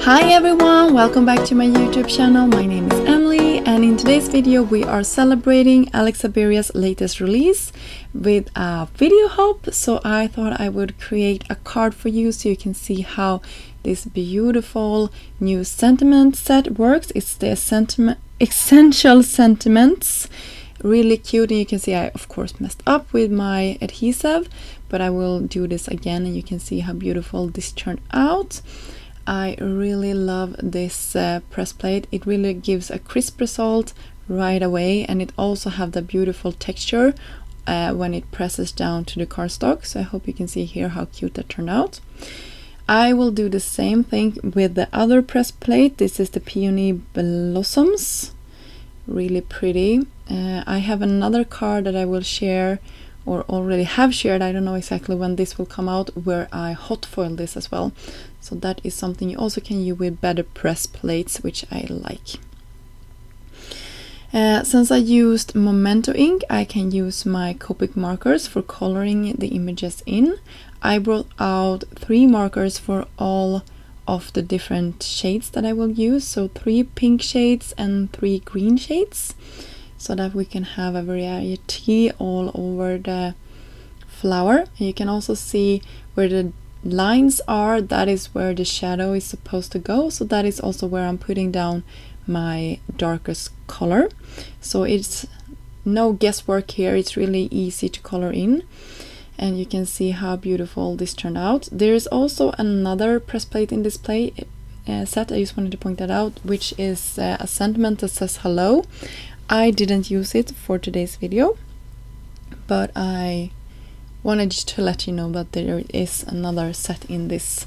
Hi everyone, welcome back to my YouTube channel. My name is Emily and in today's video we are celebrating Alex Syberia's latest release with a video hop. So I thought I would create a card for you so you can see how this beautiful new sentiment set works. It's the essential sentiments. Really cute, and you can see I of course messed up with my adhesive, but I will do this again and you can see how beautiful this turned out. I really love this press plate. It really gives a crisp result right away, and it also have the beautiful texture when it presses down to the cardstock. So I hope you can see here how cute that turned out. I will do the same thing with the other press plate. This is the Peony Blossoms. Really pretty. I have another card that I will share, or already have shared, I don't know exactly when this will come out, where I hot foil this as well. So that is something you also can use with better press plates, which I like. Since I used Memento ink, I can use my Copic markers for coloring the images in. I brought out 3 markers for all of the different shades that I will use. So 3 pink shades and 3 green shades, so that we can have a variety all over the flower. And you can also see where the lines are, that is where the shadow is supposed to go. So that is also where I'm putting down my darkest color. So it's no guesswork here, it's really easy to color in. And you can see how beautiful this turned out. There is also another press plate in this set, I just wanted to point that out, which is a sentiment that says hello. I didn't use it for today's video, but I wanted to let you know that there is another set in this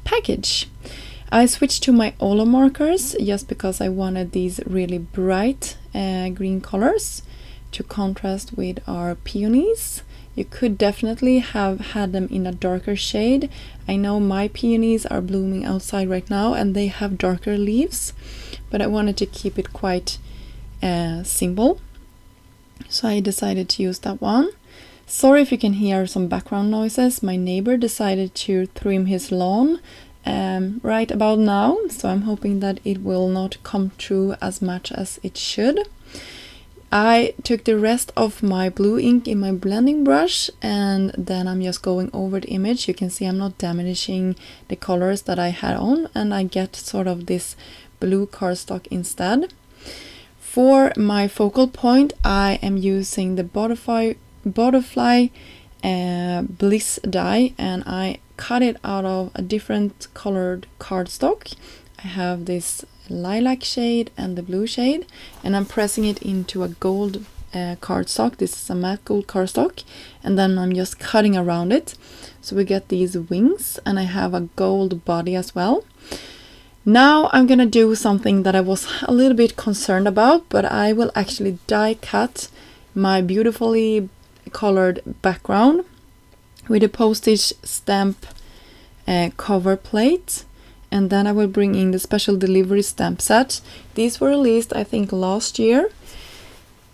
package. I switched to my Olo markers just because I wanted these really bright green colors to contrast with our peonies. You could definitely have had them in a darker shade. I know my peonies are blooming outside right now and they have darker leaves, but I wanted to keep it quite simple, so I decided to use that one. Sorry if you can hear some background noises. My neighbor decided to trim his lawn right about now, so I'm hoping that it will not come through as much as it should. I took the rest of my blue ink in my blending brush, and then I'm just going over the image. You can see I'm not damaging the colors that I had on, and I get sort of this blue cardstock instead. For my focal point, I am using the Butterfly Bliss die, and I cut it out of a different colored cardstock. I have this lilac shade and the blue shade, and I'm pressing it into a gold cardstock. This is a matte gold cardstock, and then I'm just cutting around it. So we get these wings, and I have a gold body as well. Now I'm gonna do something that I was a little bit concerned about, but I will actually die cut my beautifully colored background with a postage stamp cover plate, and then I will bring in the special delivery stamp set. These were released I think last year,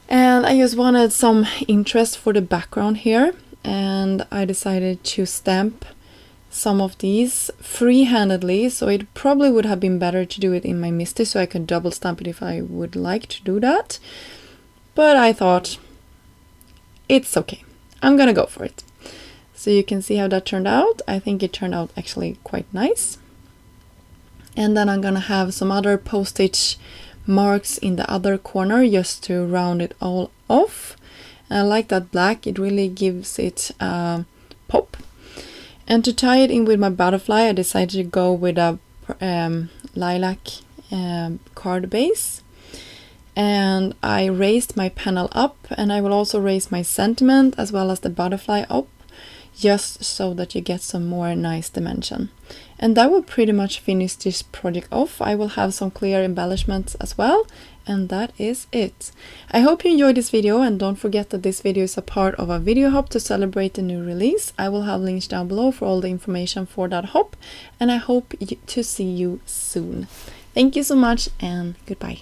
and I just wanted some interest for the background here, and I decided to stamp some of these free-handedly. So it probably would have been better to do it in my MISTI, so I could double stamp it if I would like to do that, but I thought it's okay, I'm gonna go for it. So you can see how that turned out. I think it turned out actually quite nice. And then I'm gonna have some other postage marks in the other corner just to round it all off. And I like that black, it really gives it a pop. And to tie it in with my butterfly, I decided to go with a lilac card base. And I raised my panel up, and I will also raise my sentiment as well as the butterfly up, just so that you get some more nice dimension. And that will pretty much finish this project off. I will have some clear embellishments as well, and that is it. I hope you enjoyed this video, and don't forget that this video is a part of a video hop to celebrate the new release. I will have links down below for all the information for that hop, and I hope to see you soon. Thank you so much, and goodbye.